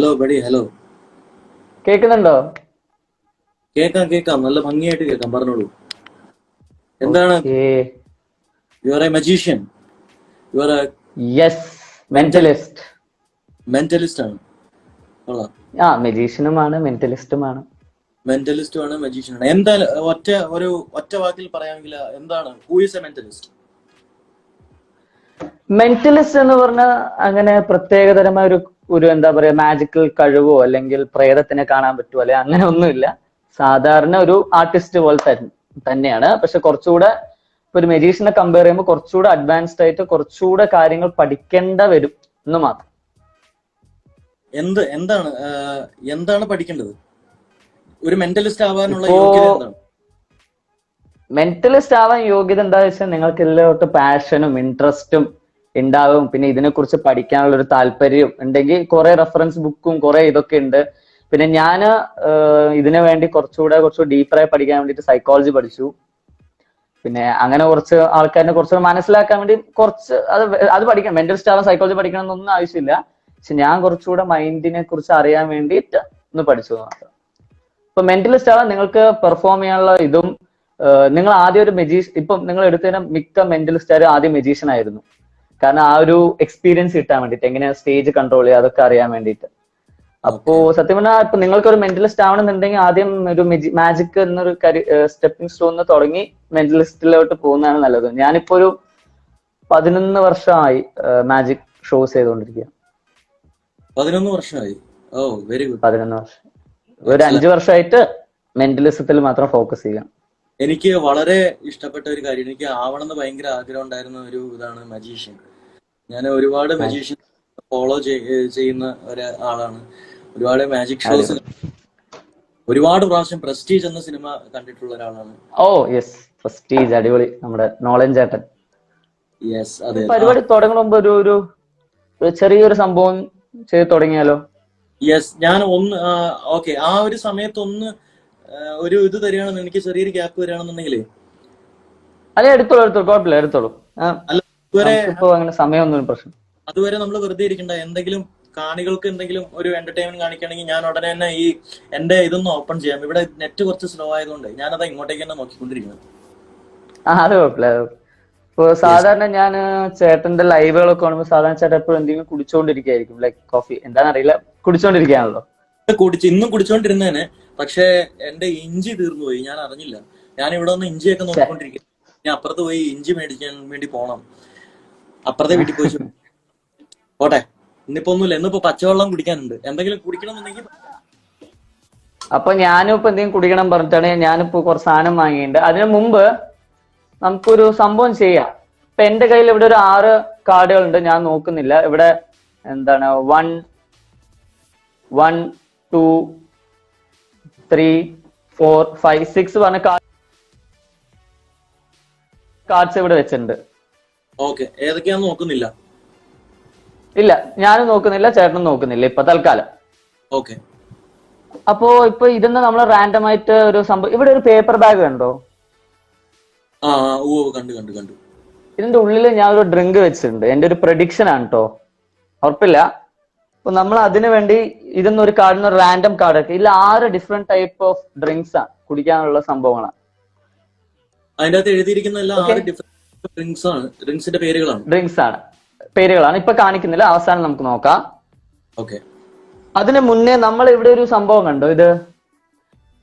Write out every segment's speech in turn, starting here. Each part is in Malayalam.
Hello buddy, hello. കേക്കുന്നുണ്ടോ? കേക്കാം കേക്കാം, നല്ല ഭംഗിയായിട്ട് കേക്കാം, പറഞ്ഞോളൂ. എന്താണ്? Okay. You are A magician, you are A yes. Mental mentalist. Mentalist ആണ്. കൊള്ളാം. മെജീഷ്യനുമാണ് മെന്റലിസ്റ്റുമാണ്. മെന്റലിസ്റ്റും ആണ്, മജീഷ്യൻ ആണ്. എന്താ ഒറ്റ വാക്കിൽ പറയാമെങ്കിൽ എന്താണ് who is A mentalist? Mentalist എന്ന് പറഞ്ഞാൽ അങ്ങനെ പ്രത്യേകതരമായ ഒരു എന്താ പറയാ മാജിക്കൽ കഴിവോ അല്ലെങ്കിൽ പ്രേതത്തിനെ കാണാൻ പറ്റുമോ അല്ലെ അങ്ങനെ ഒന്നുമില്ല. സാധാരണ ഒരു ആർട്ടിസ്റ്റ് പോലെ തന്നെയാണ്. പക്ഷെ കുറച്ചുകൂടെ ഇപ്പൊ ഒരു മെജീഷ്യനെ കമ്പയർ ചെയ്യുമ്പോൾ കുറച്ചുകൂടെ അഡ്വാൻസ്ഡ് ആയിട്ട് കുറച്ചുകൂടെ കാര്യങ്ങൾ പഠിക്കേണ്ട വരും എന്ന് മാത്രം. എന്താണ് പഠിക്കേണ്ടത്? ഒരു മെന്റലിസ്റ്റ് ആവാനുള്ള ഇപ്പോ യോഗ്യത എന്താണ്? മെന്റലിസ്റ്റ് ആവാൻ യോഗ്യത എന്താ വെച്ചാൽ നിങ്ങൾക്ക് എല്ലാവരുടെ പാഷനും ഇൻട്രസ്റ്റും ഉണ്ടാവും. പിന്നെ ഇതിനെക്കുറിച്ച് പഠിക്കാനുള്ള ഒരു താല്പര്യം ഉണ്ടെങ്കിൽ കുറെ റെഫറൻസ് ബുക്കും കുറെ ഇതൊക്കെ ഉണ്ട്. പിന്നെ ഞാൻ ഇതിനു വേണ്ടി കുറച്ചുകൂടെ ഡീപ്പറായി പഠിക്കാൻ വേണ്ടിയിട്ട് സൈക്കോളജി പഠിച്ചു. പിന്നെ അങ്ങനെ കുറച്ച് ആൾക്കാരെ കുറച്ച് മനസ്സിലാക്കാൻ വേണ്ടി കുറച്ച് അത് പഠിക്കണം. മെന്റലിസ്റ്റ് ആവാൻ സൈക്കോളജി പഠിക്കണം എന്നൊന്നും ആവശ്യമില്ല. പക്ഷെ ഞാൻ കുറച്ചുകൂടെ മൈൻഡിനെ കുറിച്ച് അറിയാൻ വേണ്ടിയിട്ട് ഒന്ന് പഠിച്ചു മാത്രം. ഇപ്പൊ മെന്റലിസ്റ്റ് ആവാൻ നിങ്ങൾക്ക് പെർഫോം ചെയ്യാനുള്ള ഇതും നിങ്ങൾ ആദ്യം ഒരു ഇപ്പം നിങ്ങൾ എടുത്തതിന് മിക്ക മെന്റലിസ്റ്റുകാരും ആദ്യം മെജീഷ്യൻ ആയിരുന്നു. കാരണം ആ ഒരു എക്സ്പീരിയൻസ് കിട്ടാൻ വേണ്ടിയിട്ട് എങ്ങനെ സ്റ്റേജ് കൺട്രോൾ ചെയ്യുക അതൊക്കെ അറിയാൻ വേണ്ടിയിട്ട്. അപ്പോ സത്യം പറഞ്ഞാൽ ഇപ്പൊ നിങ്ങൾക്ക് ഒരു മെന്റലിസ്റ്റ് ആവണമെന്നുണ്ടെങ്കിൽ ആദ്യം ഒരു മാജിക് എന്നൊരു സ്റ്റെപ്പിംഗ് സ്റ്റോണിന് തുടങ്ങി മെന്റലിസ്റ്റിലോട്ട് പോകുന്നതാണ് നല്ലത്. ഞാനിപ്പോ ഒരു 11 വർഷമായി മാജിക് ഷോസ് ചെയ്തുകൊണ്ടിരിക്കുക. 11 വർഷമായി. ഓ, വെരി ഗുഡ്. 11 വർഷം. ഒരു 5 വർഷമായിട്ട് മെന്റലിസത്തിൽ മാത്രം ഫോക്കസ് ചെയ്യാം. എനിക്ക് വളരെ ഇഷ്ടപ്പെട്ട ഒരു കാര്യം, എനിക്ക് ആവണമെന്ന് ഭയങ്കര ആഗ്രഹം ഉണ്ടായിരുന്ന ഒരു ഇതാണ് മജീഷ്യൻ. ഞാൻ ഒരുപാട് മജീഷ്യൻ ഫോളോ ചെയ്യുന്ന ഒരാളാണ്. ഒരുപാട് മാജിക് ഷോസ്, ഒരുപാട് പ്രാവശ്യം പ്രസ്റ്റീജ് എന്ന സിനിമ കണ്ടിട്ടുള്ള ഒരാളാണ്. ഓ യെസ്, പ്രസ്റ്റീജ് അടിപൊളി. നമ്മുടെ നോളൻ ചേട്ടൻ. യെസ്, അതെ. പരിപാടി തുടങ്ങുന്ന മുമ്പ് ഒരു ചെറിയൊരു സംഭവം ചെയ്ത് തുടങ്ങിയാലോ? യെസ്, ഞാൻ ഓക്കെ, ആ ഒരു സമയത്ത് ഒരു ഇത് തരികയാണെന്ന്, എനിക്ക് ചെറിയൊരു ഗ്യാപ്പ് വരികയാണെന്നുണ്ടെങ്കിലേ. അതെ, എടുത്തോളൂ കുഴപ്പമില്ല, എടുത്തോളൂ. അല്ല, ഇപ്പൊ അങ്ങനെ സമയമൊന്നും പ്രശ്നം. അതുവരെ നമ്മൾ വെറുതെ ഇരിക്കണ്ട. എന്തെങ്കിലും കാണികൾക്ക് എന്തെങ്കിലും ഒരു എന്റർടൈൻമെന്റ് കാണിക്കുകയാണെങ്കിൽ ഞാൻ ഉടനെ തന്നെ എന്റെ ഇതൊന്ന് ഓപ്പൺ ചെയ്യാം. ഇവിടെ നെറ്റ് കുറച്ച് സ്ലോ ആയതുകൊണ്ട് ഞാനത് ഇങ്ങോട്ടേക്ക് തന്നെ നോക്കിക്കൊണ്ടിരിക്കുന്നത്. അത് കുഴപ്പമില്ല. ഇപ്പൊ സാധാരണ ഞാൻ ചേട്ടന്റെ ലൈവുകളൊക്കെ കാണുമ്പോൾ സാധാരണ ചേട്ടൻ എപ്പോഴും എന്തെങ്കിലും കുടിച്ചോണ്ടിരിക്കുകയായിരിക്കും. ലൈക് കോഫി, എന്താണെന്നറിയില്ല, കുടിച്ചോണ്ടിരിക്കുകയാണല്ലോ. ഇന്നും കുടിച്ചോണ്ടിരുന്നേനെ, പക്ഷെ എന്റെ ഇഞ്ചി തീർന്നു പോയി, ഞാൻ അറിഞ്ഞില്ല. ഞാൻ ഇവിടെ ഒന്ന് ഇഞ്ചിയൊക്കെ നോക്കിക്കൊണ്ടിരിക്കും. ഞാൻ അപ്പുറത്ത് പോയി ഇഞ്ചി മേടിക്കാൻ വേണ്ടി പോണം. അപ്പുറത്തെ വീട്ടിൽ പോയി പോട്ടെ. ഇന്നിപ്പോ ഒന്നുമില്ല, ഇന്നിപ്പോ പച്ചവെള്ളം കുടിക്കാനുണ്ട്. എന്തെങ്കിലും കുടിക്കണം എന്നുണ്ടെങ്കിൽ അപ്പൊ ഞാനും ഇപ്പൊ എന്തെങ്കിലും കുടിക്കണം പറഞ്ഞിട്ടാണ് ഞാനിപ്പോ കുറച്ച് സാധനം വാങ്ങിയിട്ടുണ്ട്. അതിനു മുമ്പ് നമുക്കൊരു സംഭവം ചെയ്യാം. ഇപ്പൊ എന്റെ കയ്യിൽ ഇവിടെ ഒരു 6 കാർഡുകളുണ്ട്, ഞാൻ നോക്കുന്നില്ല. ഇവിടെ എന്താണ് 1 1 2 3 4 5 6 പറഞ്ഞ കാർഡ്സ് ഇവിടെ വെച്ചിട്ടുണ്ട്. ഓക്കെ, ഏതൊക്കെയാന്ന് നോക്കുന്നില്ല? ഇല്ല, ഞാനും നോക്കുന്നില്ല, ചേട്ടനും നോക്കുന്നില്ല ഇപ്പൊ തൽക്കാലം. ഓക്കെ. അപ്പോ ഇപ്പൊ ഇതെന്ന് നമ്മൾ റാൻഡം ആയിട്ട് ഒരു സംഭവം. ഇവിടെ ഒരു പേപ്പർ ബാഗ് കണ്ടോ? കണ്ടു. ഇതിന്റെ ഉള്ളിൽ ഞാൻ ഒരു ഡ്രിങ്ക് വെച്ചിട്ടുണ്ട്. എന്റെ ഒരു പ്രഡിക്ഷൻ ആണ് കേട്ടോ, ഉറപ്പില്ല. അപ്പൊ നമ്മൾ അതിനു വേണ്ടി ഇതൊന്നൊരു കാർഡിന് റാൻഡം കാർഡൊക്കെ ഇതിൽ 6 ഡിഫറെന്റ് ടൈപ്പ് ഓഫ് ഡ്രിങ്ക്സ് ആണ്, കുടിക്കാനുള്ള സംഭവങ്ങളാണ്. അതിന്റെ അകത്ത് എഴുതിയിരിക്കുന്ന എല്ലാം 6 ഡിഫറെന്റ് ഡ്രിങ്ക്സിന്റെ പേരുകളാണ്. ഇപ്പൊ കാണിക്കുന്നില്ല, അവസാനം നമുക്ക് നോക്കാം. ഓക്കെ. അതിന് മുന്നേ നമ്മൾ ഇവിടെ ഒരു സംഭവം കണ്ടോ? ഇത്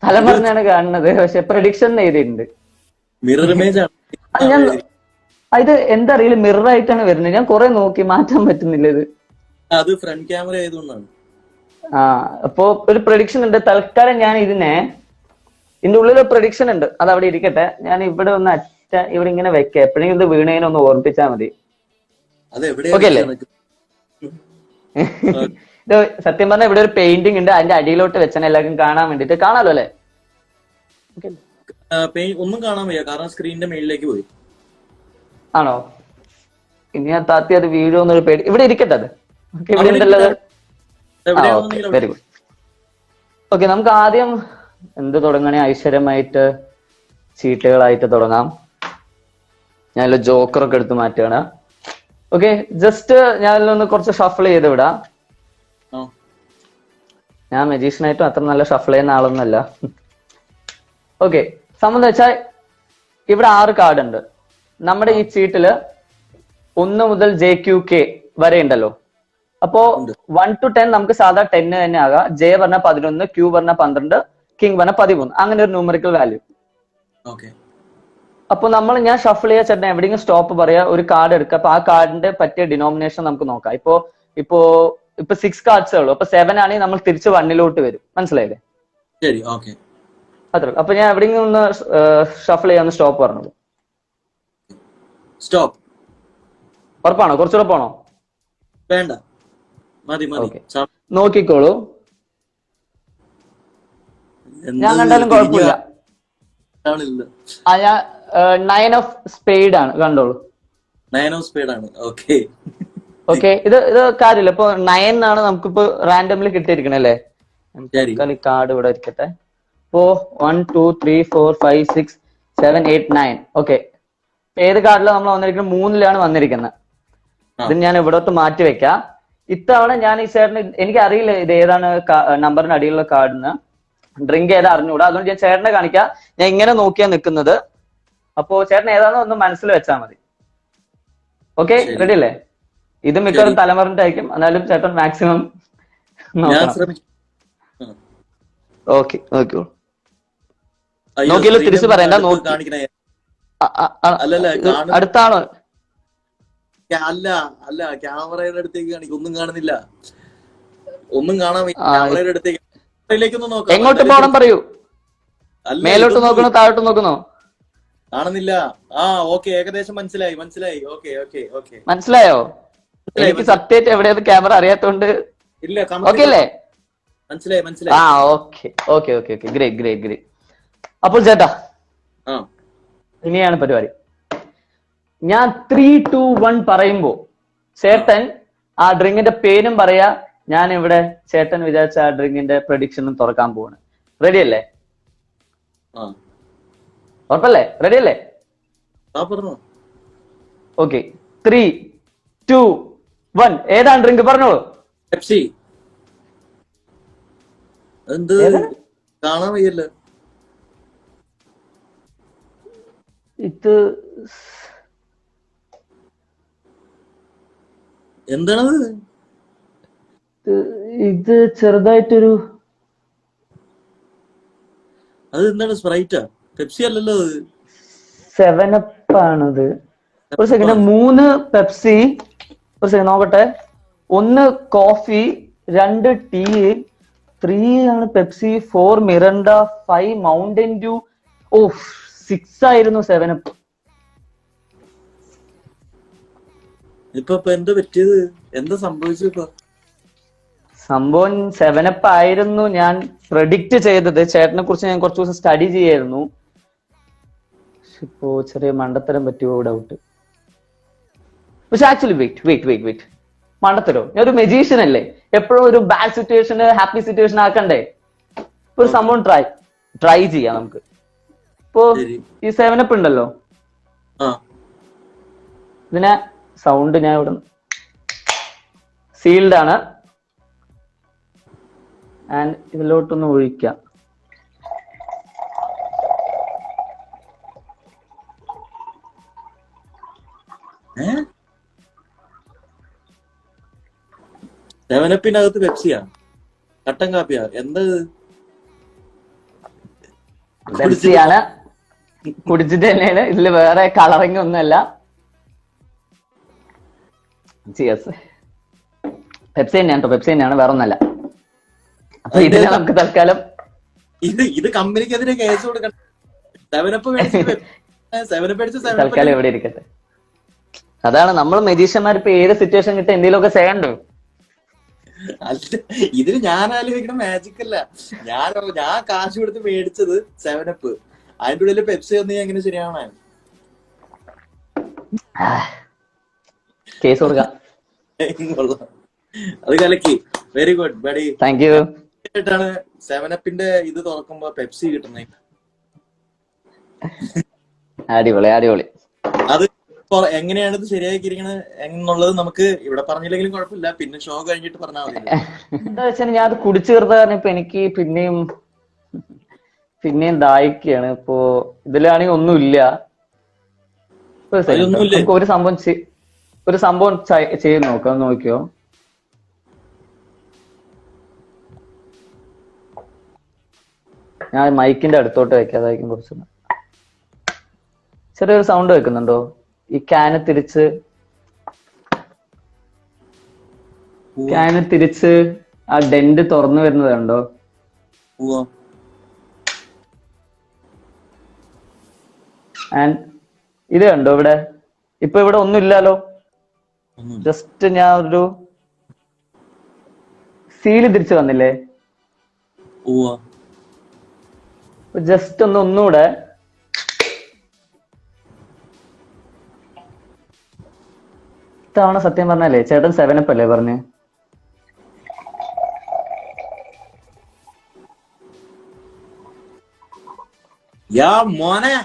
തലമറിഞ്ഞാണ് കാണുന്നത്, പക്ഷെ പ്രഡിക്ഷൻ എഴുതിയിട്ടുണ്ട്. മിറർ ഇമേജ് ആണ്. ഇത് എന്താ അറിയില്ല, മിറർ ആയിട്ടാണ് വരുന്നത്. ഞാൻ കുറെ നോക്കി, മാറ്റാൻ പറ്റുന്നില്ല. അത് ഫ്രണ്ട് ക്യാമറ ആയതുകൊണ്ടാണ്. അപ്പോ ഒരു പ്രഡിക്ഷൻ ഉണ്ട്. തൽക്കാലം ഞാൻ ഇതിന്റെ ഉള്ളിൽ ഒരു പ്രഡിക്ഷൻ ഉണ്ട്, അത് അവിടെ ഇരിക്കട്ടെ. ഞാൻ ഇവിടെ ഇവിടെ ഇങ്ങനെ വെക്കാം, എപ്പോഴെങ്കിലും ഇത് വീണേനൊന്ന് ഓർമ്മിപ്പിച്ചാൽ മതി. ഓക്കെ അല്ലേ? ഇത് സത്യം പറഞ്ഞാൽ ഇവിടെ ഒരു പെയിന്റിംഗ് ഉണ്ട്, അതിന്റെ അടിയിലോട്ട് വെച്ചാൽ എല്ലാവർക്കും കാണാൻ വേണ്ടിട്ട്. കാണാലോ അല്ലെ? ഒന്നും കാണാൻ വയ്യ, കാരണം സ്ക്രീനിന്റെ മേളിലേക്ക് പോയി. ആണോ? ഇനി ഞാൻ താത്തി അത് വീഴുമെന്നൊരു പേടി. ഇവിടെ ഇരിക്കട്ടെ അത്. ഇവിടെ ഉണ്ടല്ലോ. Very good. ഓക്കെ, നമുക്ക് ആദ്യം എന്ത് തുടങ്ങണേ? ഐശ്വര്യമായിട്ട് ചീട്ടുകളായിട്ട് തുടങ്ങാം. ഞാനല്ലോ ജോക്കറൊക്കെ എടുത്ത് മാറ്റുകയാണ്. ഓക്കെ, ജസ്റ്റ് ഞാനൊന്ന് കുറച്ച് ഷഫിൾ ചെയ്ത് വിടാം. ഞാൻ മജീഷ്യനായിട്ടും അത്ര നല്ല ഷഫിൾ ചെയ്യുന്ന ആളൊന്നുമല്ല. ഓക്കെ, സംബന്ധം വെച്ചാൽ ഇവിടെ 6 കാർഡ് ഉണ്ട്. നമ്മുടെ ഈ ചീട്ടില് 1 മുതൽ JQK വരെ ഉണ്ടല്ലോ. അപ്പോ 1 to 10 നമുക്ക് സാധാ 10 തന്നെ ആകാം. J പറഞ്ഞ 11, Q പറഞ്ഞ 12, കിങ് പറഞ്ഞ 13, അങ്ങനെ ഒരു ന്യൂമറിക്കൽ വാല്യൂ. അപ്പൊ ഞാൻ ഷഫിൾ ചെയ്യാ ചേട്ടൻ എവിടെയെങ്കിലും സ്റ്റോപ്പ് പറയാ, ഒരു കാർഡ് എടുക്കുക. അപ്പൊ ആ കാർഡിന്റെ പറ്റിയ ഡിനോമിനേഷൻ നമുക്ക് നോക്കാം. ഇപ്പൊ 6 കാർഡ്സേ ഉള്ളൂ. അപ്പൊ 7 ആണെങ്കിൽ നമ്മൾ തിരിച്ച് 1 വരും. മനസ്സിലായില്ലേ? ശരി, ഓക്കെ. അത്ര. അപ്പൊ ഞാൻ എവിടെയെങ്കിലും ഒന്ന് ഷഫിൾ ചെയ്യാന്ന് സ്റ്റോപ്പ് പറഞ്ഞത്. സ്റ്റോപ്പ്. ഉറപ്പാണോ? കുറച്ച് ഉറപ്പാണോ? വേണ്ട, മതി മതി. നോക്കിക്കോളൂ. ഞാൻ കണ്ടാലും കുഴപ്പമില്ല. ഞാൻ 9 ഓഫ് സ്പേഡ് ആണ്, കണ്ടോളൂ. 9 ഓഫ് സ്പേഡ് ആണ്. ഓക്കെ ഓക്കെ, ഇത് കാര്യമില്ല. ഇപ്പൊ 9 ആണ് നമുക്കിപ്പോ റാൻഡംലി കിട്ടിയിരിക്കണേ അല്ലേ? കാർഡ് ഇവിടെ ഇരിക്കട്ടെ. ഇപ്പോ 1 2 3 4 5 6 7 8 9. ഓക്കെ, ഏത് കാർഡിലാണ് നമ്മൾ വന്നിരിക്കുന്നത്? 3ലാണ് വന്നിരിക്കുന്നത്. ഇത് ഞാൻ ഇവിടോട്ട് മാറ്റി വെക്കാം. ഇത്തവണ ഞാൻ ഈ ചേട്ടന്, എനിക്ക് അറിയില്ല ഇത് ഏതാണ് നമ്പറിന് അടിയിലുള്ള കാർഡിന്, ഡ്രിങ്ക് ഏതാ അറിഞ്ഞുകൂടാ. അതുകൊണ്ട് ഞാൻ ചേട്ടനെ കാണിക്കാം. ഞാൻ ഇങ്ങനെ നോക്കിയാ നിൽക്കുന്നത്. അപ്പോ ചേട്ടൻ ഏതാണോ ഒന്ന് മനസ്സിൽ വെച്ചാൽ മതി. ഓക്കെ, റെഡി അല്ലേ? ഇത് മിക്കവാറും തലമുറന്റെ ആയിരിക്കും, എന്നാലും ചേട്ടൻ മാക്സിമം നോക്കണം. ഓക്കെ, നോക്കിയല്ലോ, തിരിച്ചു പറയണ്ട. അടുത്താണോ? അല്ല അല്ല, ക്യാമറയുടെ അടുത്തേക്ക് കാണിക്കും. ഒന്നും കാണുന്നില്ല, ഒന്നും കാണാൻ. ക്യാമറയുടെ അടുത്തേക്ക് നോക്കാം. എങ്ങോട്ട് പോകണം പറയൂ. മേലോട്ട് നോക്കണോ താഴോട്ട് നോക്കണോ? കാണുന്നില്ല. ഓക്കെ, ഏകദേശം മനസ്സിലായി. ഓക്കെ ഓക്കെ ഓക്കെ, മനസ്സിലായോ? എനിക്ക് സത്യമായിട്ട് എവിടെയാണ് ക്യാമറ അറിയാത്തോണ്ട്. ഇല്ല, ഓക്കെ അല്ലേ? മനസ്സിലായി. Okay okay okay okay, great. അപ്പോൾ ചേട്ടാ, ഇനിയാണ് പരിപാടി. ഞാൻ 3 2 1 പറയുമ്പോ ചേട്ടൻ ആ ഡ്രിങ്കിന്റെ പേരും പറയാ. ഞാൻ ഇവിടെ ചേട്ടൻ വിചാരിച്ച ആ ഡ്രിങ്കിന്റെ പ്രഡിക്ഷനും തുറക്കാൻ പോവാണ്. റെഡി അല്ലേ? ഉറപ്പല്ലേ? റെഡി അല്ലേ? ഓക്കെ, 3 2 1. ഏതാണ് ഡ്രിങ്ക്? പറഞ്ഞോളൂ. പെപ്സി. എന്ത് കാണാൻ വയ്യല്ലോ ഇത്? എന്താണത്? ഇത് ചെറുതായിട്ടൊരു, അത് എന്താണ്? സ്പ്രൈറ്റാ? പെപ്സി അല്ലല്ലോ അത്. 7up ആണത്. ഒരു സെക്കൻഡ്. 3 പെപ്സി, ഒരു സെക്കൻഡ് നോക്കട്ടെ. 1 കോഫി, 2 ടീ, 3 ആണ് പെപ്സി, 4 മിറണ്ട, 5 മൗണ്ടൻ ഡ്യൂ. 6 ആയിരുന്നു 7up. ഇപ്പൊ എന്താ പറ്റിയത്? എന്താ സംഭവിച്ചു? സംഭവം 7up ആയിരുന്നു ഞാൻ പ്രെഡിക്റ്റ് ചെയ്തത്. ചേട്ടനെ കുറിച്ച് ഞാൻ കുറച്ച് ദിവസം സ്റ്റഡി ചെയ്യായിരുന്നു. ഇപ്പോ ചെറിയ മണ്ടത്തരം പറ്റിയോ ഡൗട്ട്. പക്ഷെ ആക്ച്വലി വെയിറ്റ്, മണ്ടത്തരോ? ഞാൻ ഒരു മെജീഷ്യൻ അല്ലേ? എപ്പോഴും ഒരു ബാഡ് സിറ്റുവേഷന് ഹാപ്പി സിറ്റുവേഷൻ ആക്കണ്ടേ? ഒരു സംഭവം ട്രൈ ചെയ്യാം നമുക്ക്. ഇപ്പോ ഈ 7up ഉണ്ടല്ലോ, ഇതിനെ സൗണ്ട് ഞാൻ ഇവിടെ സീൽഡ് ആണ്. ആൻഡ് ഇതിലോട്ടൊന്ന് ഒഴിക്കാം. സെവനപ്പിനകത്ത് പെപ്സിയാ? കട്ടൻ കാപ്പിയാ? എന്താ? പെപ്സിയാണ്, കുടിച്ചിട്ട് തന്നെയാണ്. ഇതില് വേറെ കളറിങ് ഒന്നുമല്ല. പെപ്സി തന്നെയാണ്, പെപ്സി തന്നെയാണ്, വേറെ ഒന്നല്ല. അപ്പൊ ഇതിനെ നമുക്ക് തൽക്കാലം ഇത് കമ്പനിക്കെതിരെ കേസ് കൊടുക്കണം. തൽക്കാലം എവിടെ ഇരിക്കട്ടെ. അതാണ് നമ്മൾ മെജീഷ്യന്മാർ ഇപ്പൊ ഏത് സിറ്റുവേഷൻ കിട്ടും എന്തെങ്കിലുമൊക്കെ ചെയ്യണ്ടോ? ഇതിന് ഞാൻ ആലോചിക്കണ മാജിക് അല്ല. ഞാൻ കാശ് കൊടുത്ത് മേടിച്ചത് 7up. അതിന്റെ ഉള്ളിൽ പെപ്സി വന്ന് എങ്ങനെ ശരിയാവണേ? കേസ് കൊടുക്കാം. അത് കലക്കി. Very good buddy. Thank you. ാണ് 7upന്റെ ഇത് തുറക്കുമ്പോ പെപ്സി കിട്ടുന്നത്. അടിപൊളി. അത് എങ്ങനെയാണ് ഇത് ശരിയാക്കിയിരിക്കണത് എന്നുള്ളത് നമുക്ക് ഇവിടെ പറഞ്ഞില്ലെങ്കിലും കുഴപ്പമില്ല, പിന്നെ ഷോ കഴിഞ്ഞിട്ട് പറഞ്ഞാൽ മതി. എന്താ വെച്ചാൽ ഞാൻ അത് കുടിച്ചു തീർത്ത കാരണം ഇപ്പൊ എനിക്ക് പിന്നെയും ദാഹിക്കുകയാണ്. ഇപ്പോ ഇതിലാണെങ്കിൽ ഒന്നുമില്ല. ഒരു second ട്ടോ. അതിലൊന്നുമില്ലേ? നമുക്ക് ഒരു സംഭവം ചെയ്ത് നോക്കാം, നോക്കിയോ. ഞാൻ മൈക്കിന്റെ അടുത്തോട്ട് വെക്കാതായിരിക്കും കുറച്ചൊന്ന്. ചെറിയൊരു സൗണ്ട് വെക്കുന്നുണ്ടോ? ഈ ക്യാന് തിരിച്ച് ആ ഡെന്റ് തുറന്നു വരുന്നത് കണ്ടോ? ഉവ്വ. ആൻഡ് ഇത് കണ്ടോ ഇവിടെ? ഇപ്പൊ ഇവിടെ ഒന്നും ഇല്ലാലോ. ഒന്നുമില്ല. ജസ്റ്റ് ഞാൻ ഒരു സീല് തിരിച്ചു വന്നില്ലേ? ഉവ്വ. ജസ്റ്റ് ഒന്നുകൂടെ ഇത്തവണ സത്യം പറഞ്ഞാലേ ചേട്ടൻ 7up അല്ലേ പറഞ്ഞ്? യാ മോനെ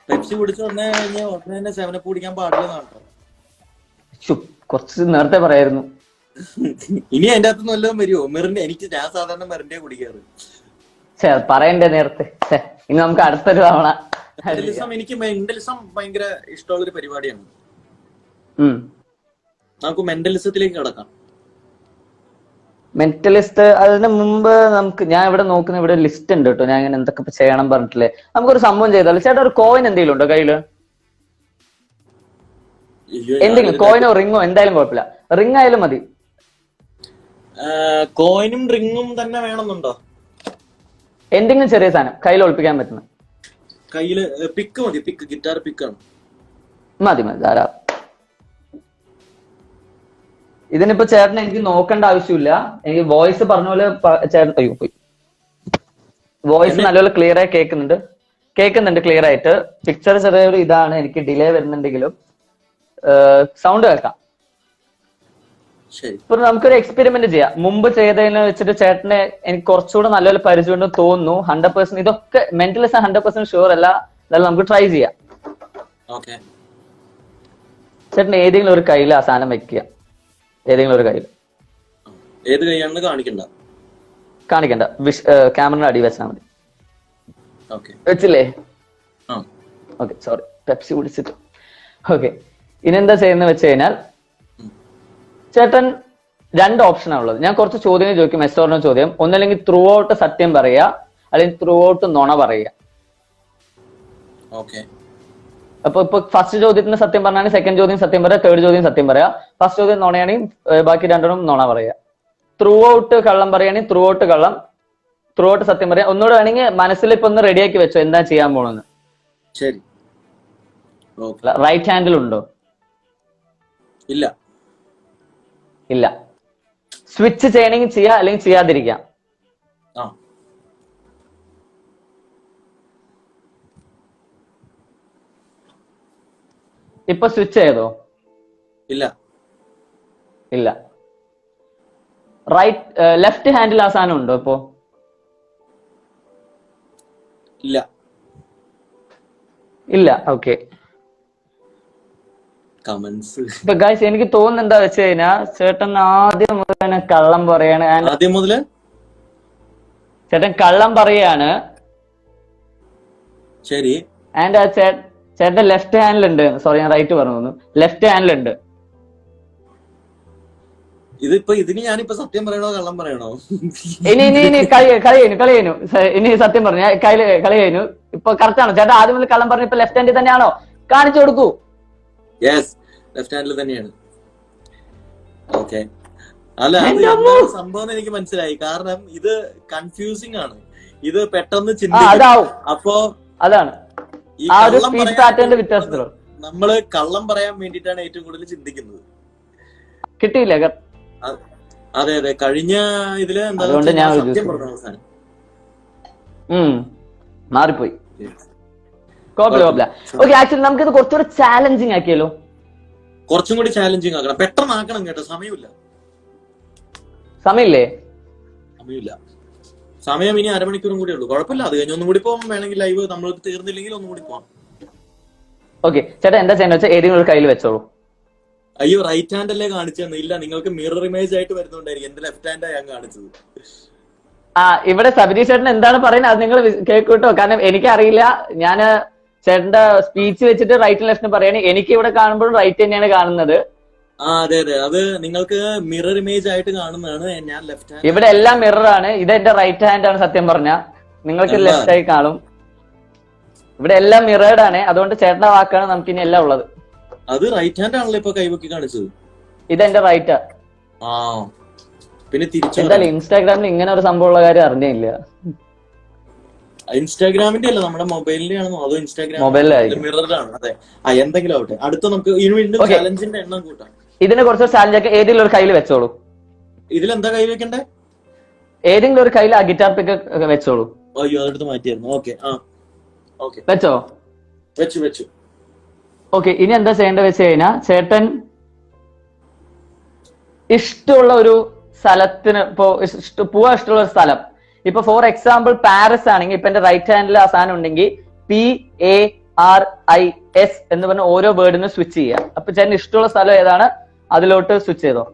പെപ്സി കുടിച്ചു വന്നു കഴിഞ്ഞാൽ ഉടനെ തന്നെ 7up കുടിക്കാൻ പാടില്ലെന്നാണ് കേട്ടോ. കുറച്ച് നേരത്തെ പറയായിരുന്നു. ഇനി അതിന്റെ അകത്ത് നല്ലതും വരുമോ? മെറിന്റെ ഞാൻ സാധാരണ മെറിന്റെ കുടിക്കാറ്. പറയണ്ടേ നേരത്തെ. ഇനി നമുക്ക് അടുത്തൊരു തവണ. എനിക്ക് മെന്റലിസം ഭയങ്കര ഇഷ്ടമുള്ളൊരു പരിപാടിയാണ്. നമുക്ക് മെന്റലിസത്തിലേക്ക് കടക്കാം. മെന്റലിസ്റ്റ് അതിന് മുമ്പ് ഞാൻ ഇവിടെ നോക്കുന്ന ഇവിടെ ലിസ്റ്റ് ഉണ്ട് കേട്ടോ. ഞാൻ ഇങ്ങനെ എന്തൊക്കെ ചെയ്യണം പറഞ്ഞിട്ടില്ലേ. നമുക്കൊരു സംഭവം ചെയ്താലോ. ചേട്ടാ ഒരു കോയിൻ എന്തെങ്കിലും ഉണ്ടോ കയ്യില്? എന്തെങ്കിലും കോയിനോ റിങ്ങോ എന്തായാലും കുഴപ്പമില്ല. റിങ് ആയാലും മതി. കോയിനും റിങ്ങും തന്നെ വേണമെന്നുണ്ടോ? എന്തെങ്കിലും ചെറിയ സാധനം കയ്യിൽ ഒളിപ്പിക്കാൻ പറ്റുന്ന. കയ്യില് പിക്ക് മതി. ഗിറ്റാർ പിക്കാണ്. മതി ധാരാളം. ഇതിനിപ്പോ ചേട്ടൻ എനിക്ക് നോക്കേണ്ട ആവശ്യമില്ല. എനിക്ക് വോയിസ് പറഞ്ഞ പോലെ ചേട്ടൻ പോയി. വോയിസ് നല്ലപോലെ ക്ലിയർ ആയി കേൾക്കുന്നുണ്ട് ക്ലിയർ ആയിട്ട്. പിക്ചർ ചെറിയൊരു ഇതാണ്, എനിക്ക് ഡിലേ വരുന്നുണ്ടെങ്കിലും സൗണ്ട് കേൾക്കാം. ഇപ്പൊ നമുക്കൊരു എക്സ്പെരിമെന്റ് ചെയ്യാം. മുമ്പ് ചെയ്തതിനെ വെച്ചിട്ട് ചേട്ടനെ എനിക്ക് കുറച്ചുകൂടെ നല്ലപോലെ പരിചയമുണ്ടെന്ന് തോന്നുന്നു. 100% ഇതൊക്കെ മെന്റലിസം 100% ഷുവർ അല്ല. എന്നാലും നമുക്ക് ട്രൈ ചെയ്യാം. ചേട്ടൻ ഏതെങ്കിലും ഒരു കയ്യിൽ ആ സാധനം വെക്കുക. ഏതെങ്കിലും ഒരു കയ്യിൽ. ഏത് കൈയാണെന്ന് കാണിക്കണ്ട. ക്യാമറയുടെ അടി വെച്ചാൽ മതി. വെച്ചില്ലേ? ഓക്കെ, സോറി, പെപ്സി കുടിച്ചിട്ട്. ഓക്കെ, ഇനി എന്താ ചെയ്യുന്നത് വെച്ച് കഴിഞ്ഞാൽ ചേട്ടൻ 2 ഓപ്ഷനാണ് ഉള്ളത്. ഞാൻ കുറച്ച് ചോദ്യങ്ങൾ ചോദിക്കും. എസ്റ്റോറിനോ ചോദ്യം. ഒന്നല്ലെങ്കിൽ ത്രൂ ഔട്ട് സത്യം പറയുക, അല്ലെങ്കിൽ ത്രൂ ഔട്ട് നുണ പറയുക. ഇപ്പൊ ഫസ്റ്റ് ചോദ്യത്തിന് സത്യം പറഞ്ഞാണെങ്കിൽ സെക്കൻഡ് ചോദ്യം സത്യം പറയാം, തേർഡ് ചോദ്യം സത്യം പറയാം. ഫസ്റ്റ് ചോദ്യം നുണയാണെങ്കിൽ ബാക്കി രണ്ടെണ്ണം നുണ പറയാം. ത്രൂ ഔട്ട് കള്ളം പറയുകയാണെങ്കിൽ ത്രൂ ഔട്ട് കള്ളം, ത്രൂ ഔട്ട് സത്യം പറയാം. ഒന്നുകൂടെ വേണമെങ്കിൽ മനസ്സിൽ ഇപ്പൊ ഒന്ന് റെഡിയാക്കി വെച്ചോ എന്താ ചെയ്യാൻ പോണെന്ന്. ശരി. റൈറ്റ് ഹാൻഡിൽ ഉണ്ടോ? ഇല്ല. സ്വിച്ച് ചെയ്യണമെങ്കിൽ ചെയ്യാം, അല്ലെങ്കിൽ ചെയ്യാതിരിക്കാം. ഇപ്പൊ സ്വിച്ച് ചെയ്തോ? ഇല്ല. ലെഫ്റ്റ് ഹാൻഡിൽ ആ സാധനം ഉണ്ടോ ഇപ്പോ? ഇല്ല. ഓക്കെ. ഇപ്പൊ ഗൈസ് എനിക്ക് തോന്നുന്നത് എന്താ വെച്ച് കഴിഞ്ഞാ ചേട്ടൻ ആദ്യം മുതൽ തന്നെ കള്ളം പറയാണ്. ചേട്ടൻ കള്ളം പറയാണ്. ശരി. ആൻഡ് ആ ചേട്ടൻ ലെഫ്റ്റ് ഹാൻഡിലുണ്ട്. സോറി, ഞാൻ റൈറ്റ് പറഞ്ഞു. ലെഫ്റ്റ് ഹാൻഡിലുണ്ട്. ഇതിന് ഞാനിപ്പോ സത്യം പറയണോ കള്ളം പറയണോ? ഇനി കളി കഴിഞ്ഞു. ഇനി സത്യം പറഞ്ഞു. കളി കഴിഞ്ഞു. ഇപ്പൊ കറക്റ്റ് ആണോ ചേട്ടാ? ആദ്യം മുതൽ കള്ളം പറഞ്ഞു. ഇപ്പൊ ലെഫ്റ്റ് ഹാൻഡിൽ തന്നെയാണോ? കാണിച്ചു കൊടുക്കൂ. ലെഫ്റ്റ് ഹാൻഡിൽ തന്നെയാണ്. ഓക്കെ. അല്ല, സംഭവം എനിക്ക് മനസ്സിലായി. കാരണം ഇത് കൺഫ്യൂസിംഗ് ആണ്. ഇത് പെട്ടെന്ന് ചിന്തിക്കും. അപ്പോ അതാണ് നമ്മള് കള്ളം പറയാൻ വേണ്ടിയിട്ടാണ് ഏറ്റവും കൂടുതൽ ചിന്തിക്കുന്നത്. കിട്ടിയില്ല. അതെ. കഴിഞ്ഞ ഇതില് എന്താ സത്യം പറഞ്ഞ അവസാനം മാറിപ്പോയി. ഓക്കെ, ആക്ച്വലി നമുക്കിത് കുറച്ചുകൂടെ ചാലഞ്ചിങ് ആക്കിയല്ലോ. കുറച്ചും കൂടി ചാലഞ്ചിങ് ആക്കണം. പെട്ടെന്ന് ആക്കണം കേട്ടോ. സമയമില്ലേ? സമയം ഇനി അരമണിക്കൂറും കൂടി ഉള്ളൂ. കുഴപ്പമില്ല, അത് കഴിഞ്ഞ് ഒന്നും കൂടി പോകാം. വേണമെങ്കിൽ ലൈവ് നമ്മൾ തീർന്നില്ലെങ്കിൽ ഒന്നും കൂടി പോവാം. ഓക്കെ ചേട്ടാ, എന്താ ചെയ്യേണ്ടത് വെച്ചാൽ ഏതെങ്കിലും ഒരു കയ്യിൽ വെച്ചോളൂ. അയ്യോ, റൈറ്റ് ഹാൻഡ് അല്ലേ കാണിച്ചെന്ന്? ഇല്ല, നിങ്ങൾക്ക് മിറർ ഇമേജ് ആയിട്ട് വരുന്നുണ്ടായിരിക്കും. എന്റെ ലെഫ്റ്റ് ഹാൻഡാ ഞാൻ കാണിച്ചത്. ഇവിടെ സബരീഷ് ചേട്ടൻ എന്താണ് പറയുന്നത് അത് നിങ്ങൾ കേൾക്കൂട്ടോ. കാരണം എനിക്കറിയില്ല, ഞാന് ചേട്ടന്റെ സ്പീച്ച് വെച്ചിട്ട് റൈറ്റും ലെഫ്റ്റും പറയാണ്. എനിക്ക് ഇവിടെ കാണുമ്പോഴും റൈറ്റ് തന്നെയാണ് കാണുന്നത്. അതെ അതെ, അത് നിങ്ങൾക്ക് മിറർ ഇമേജ് ആയിട്ട് കാണുന്നതാണ്. ഞാൻ ലെഫ്റ്റ് ഹാൻഡ്. ഇവിടെ എല്ലാം മിറർ ആണ്. ഇത് എന്റെ റൈറ്റ് ഹാൻഡ് ആണ് സത്യം പറഞ്ഞ. നിങ്ങൾക്ക് ലെഫ്റ്റ് ആയി കാണും. ഇവിടെ എല്ലാം മിറേഡ് ആണ്. അതുകൊണ്ട് ചേട്ടന്റെ വാക്കാണ് നമുക്ക് ഇനി എല്ലാം ഉള്ളത്. അത് റൈറ്റ് ഹാൻഡ് ആണല്ലോ ഇപ്പൊ കൈവക്കി കാണിച്ചത്. ഇതെന്റെ റൈറ്റാ. പിന്നെ തിരിച്ചു എന്തായാലും ഇൻസ്റ്റാഗ്രാമിൽ ഇങ്ങനെ ഒരു സംഭവം ഉള്ള കാര്യം അറിഞ്ഞില്ല. ഇൻസ്റ്റാഗ്രാമിന്റെ അല്ല, നമ്മുടെ മൊബൈലിന്റെ ആണെന്നോ? അതോ ഇൻസ്റ്റാഗ്രാം മിററിലാണ്? അതെ. എന്തെങ്കിലും ആവട്ടെ. അടുത്ത നമുക്ക് വീണ്ടും ചാലഞ്ചിന്റെ എണ്ണം കൂട്ടാം. ഇതിനെ കുറച്ച് ചാലഞ്ച് ഒക്കെ ഏതെങ്കിലും ഒരു കയ്യിൽ വെച്ചോളൂ. ഇതിലെന്താ കൈ വെക്കണ്ടേ? ഏതെങ്കിലും ഒരു കയ്യിൽ ആ ഗിറ്റാർ പിക്ക് വെച്ചോളൂ. അയ്യോ, അതെടുത്ത് മാറ്റിയായിരുന്നു. ഓക്കെ വെച്ചോ? വെച്ചു. ഓക്കെ, ഇനി എന്താ ചെയ്യേണ്ടത് വെച്ച് കഴിഞ്ഞാൽ ചേട്ടൻ ഇഷ്ടമുള്ള ഒരു സ്ഥലത്തിന് ഇപ്പോ പോവാൻ ഇഷ്ടമുള്ള ഒരു സ്ഥലം. ഇപ്പൊ ഫോർ എക്സാമ്പിൾ പാരീസ് ആണെങ്കിൽ ഇപ്പൊ എന്റെ റൈറ്റ് ഹാൻഡിൽ ആ സാധനം ഉണ്ടെങ്കിൽ PARIS എന്ന് പറഞ്ഞ ഓരോ വേർഡിനും സ്വിച്ച് ചെയ്യുക. അപ്പൊ ചേട്ടന് ഇഷ്ടമുള്ള സ്ഥലം ഏതാണ് അതിലോട്ട് സ്വിച്ച് ചെയ്തോ.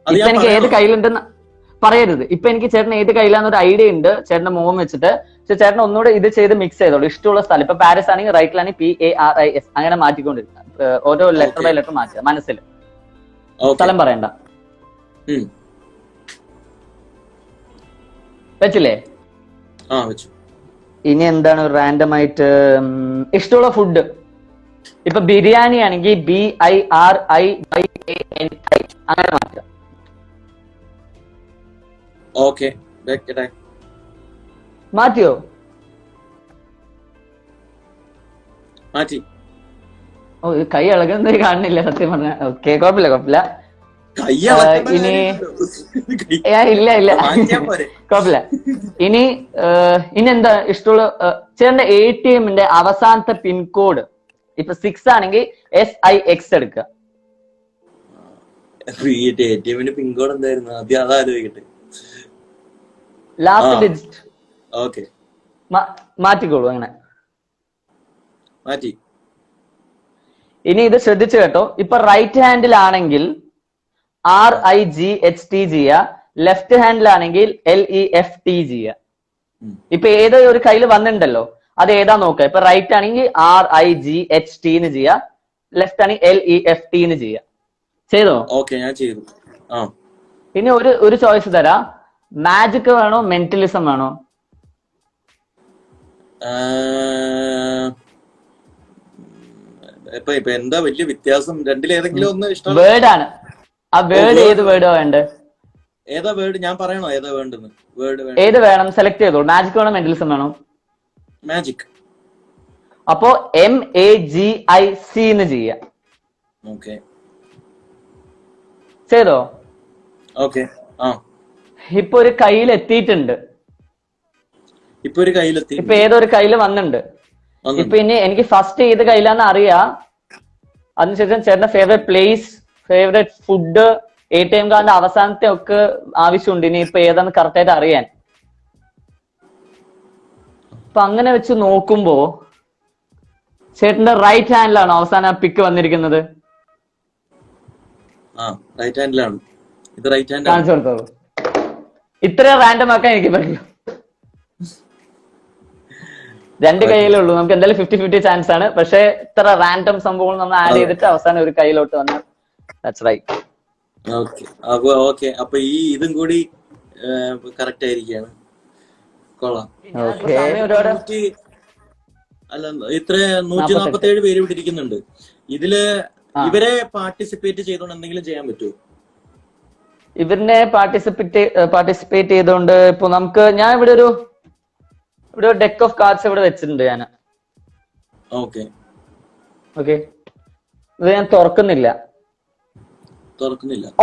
ഇപ്പൊ എനിക്ക് ഏത് കയ്യിലുണ്ടെന്ന് പറയരുത്. ഇപ്പൊ എനിക്ക് ചേട്ടൻ ഏത് കയ്യിലാന്നൊരു ഐഡിയ ഉണ്ട് ചേട്ടന്റെ മുഖം വെച്ചിട്ട്. പക്ഷെ ചേട്ടൻ ഒന്നുകൂടെ ഇത് ചെയ്ത് മിക്സ് ചെയ്തോളൂ. ഇഷ്ടമുള്ള സ്ഥലം ഇപ്പൊ പാരീസ് ആണെങ്കിൽ റൈറ്റിലാണെങ്കിൽ PARIS അങ്ങനെ മാറ്റിക്കൊണ്ടിരിക്കുക. ഓരോ ലെറ്റർ ബൈ ലെറ്റർ മാറ്റുക മനസ്സിൽ. സ്ഥലം പറയണ്ട. വെച്ചില്ലേ? വെച്ചു. ഇനി എന്താണ് റാൻഡം ആയിട്ട് ഇഷ്ടമുള്ള ഫുഡ്. ഇപ്പൊ ബിരിയാണി ആണെങ്കിൽ BIRIYANI അങ്ങനെ മാറ്റുക. ഓക്കെ, മാറ്റിയോ? മാറ്റി. കൈ ഇളകുന്നത് കാണുന്നില്ല സത്യം പറഞ്ഞ. ഓക്കെ, കുഴപ്പമില്ല. ഇനി ഇല്ല കുഴപ്പമില്ല. ഇനി എന്താ ഇഷ്ടമുള്ള ചേട്ടന്റെ ATMന്റെ അവസാനത്തെ പിൻകോഡ് ഇപ്പൊ 6 ആണെങ്കിൽ SIX എടുക്കുക. ATMന്റെ പിൻകോഡ് എന്തായിരുന്നു ആദ്യം? അതാലോചിക്കട്ടെ. Last digit. ഓക്കെ, മാറ്റിക്കോളൂ. അങ്ങനെ മാറ്റി. ഇനി ഇത് ശ്രദ്ധിച്ചു കേട്ടോ. ഇപ്പൊ റൈറ്റ് ഹാൻഡിലാണെങ്കിൽ RIGHT ചെയ്യുക, ലെഫ്റ്റ് ഹാൻഡിലാണെങ്കിൽ LEFT ചെയ്യുക. ഇപ്പൊ ഏതോ ഒരു കയ്യിൽ വന്നിട്ടുണ്ടല്ലോ, അത് ഏതാ നോക്കുക. ഇപ്പൊ റൈറ്റ് ആണെങ്കിൽ RIGHT ചെയ്യുക, ലെഫ്റ്റ് ആണെങ്കിൽ LEFT ചെയ്യുക. ചെയ്തോ? ഓക്കെ, ഞാൻ ചെയ്തു. ഇനി ഒരു ചോയ്സ് തരാം. മാജിക് വേണോ മെന്റലിസം വേണോ? ഇപ്പൊ എന്താ വലിയ വ്യത്യാസം? രണ്ടിലേതെങ്കിലും ഒന്ന് ഇഷ്ടം. വേർഡ് ആണ്. ആ വേർഡ് ഏത് വേർഡോ വേണ്ടേ? ഏതാ വേർഡ്? ഞാൻ പറയണോ ഏതാ വേണ്ടെന്ന്? വേർഡ് ഏത് വേണം സെലക്ട് ചെയ്തോളൂ. മാജിക് വേണോ മെന്റലിസം വേണോ? മാജിക്. അപ്പോ MAGIC ചെയ്യാം. ഓക്കെ, ചെയ്തോ? ഓക്കെ. ഇപ്പൊ ഒരു കയ്യിൽ എത്തിയിട്ടുണ്ട്. ഇപ്പൊ ഏതൊരു കയ്യിൽ വന്നിട്ടുണ്ട്. ഇപ്പൊ ഇനി എനിക്ക് ഫസ്റ്റ് ഏത് കയ്യിലാന്ന് അറിയാം. അതിനുശേഷം ചേട്ടന്റെ favourite place, favourite food, ATM കാർഡിന്റെ അവസാനത്തെ ഒക്കെ ആവശ്യമുണ്ട്. ഇനി ഇപ്പൊ ഏതാന്ന് കറക്റ്റ് ആയിട്ട് അറിയാൻ. അപ്പൊ അങ്ങനെ വെച്ച് നോക്കുമ്പോ ചേട്ടന്റെ റൈറ്റ് ഹാൻഡിലാണ് അവസാനം പിക്ക് വന്നിരിക്കുന്നത്. റൈറ്റ് ഹാൻഡിലാണ്. ഇത് റൈറ്റ് ഹാൻഡ് കാണിച്ചു കൊടുത്തോളൂ. ഇത്ര റാൻഡം ആക്കാൻ എനിക്ക് പറ്റില്ല. രണ്ട് കയ്യിലേ ഉള്ളൂ. നമുക്ക് എന്തായാലും 50-50 ചാൻസ് ആണ്. പക്ഷെ ഇത്ര റാൻഡം സംഭവങ്ങൾ നമ്മൾ ആഡ് ചെയ്തിട്ട് അവസാനം ഒരു കയ്യിലോട്ട് വന്നു. That's right. ഓക്കെ, അപ്പൊ ഈ ഇതും കൂടി കറക്റ്റ് ആയിരിക്കാണ്. കൊള്ളാം. അല്ല, ഇത്ര 147 പേര് ഇവിടെ ഇരിക്കുന്നുണ്ട്. ഇതില് ഇവരെ പാർട്ടിസിപ്പേറ്റ് ചെയ്തോണ്ട് എന്തെങ്കിലും ചെയ്യാൻ പറ്റുമോ? ഇവരിനെ പാർട്ടിസിപ്പേറ്റ് ചെയ്തോണ്ട് ഇപ്പൊ നമുക്ക് ഞാൻ ഇവിടെ ഒരു ഡെക്ക് ഓഫ് കാർഡ്സ് ഇവിടെ വെച്ചിട്ടുണ്ട് ഞാൻ. ഓക്കെ, ഇത് ഞാൻ തുറക്കുന്നില്ല.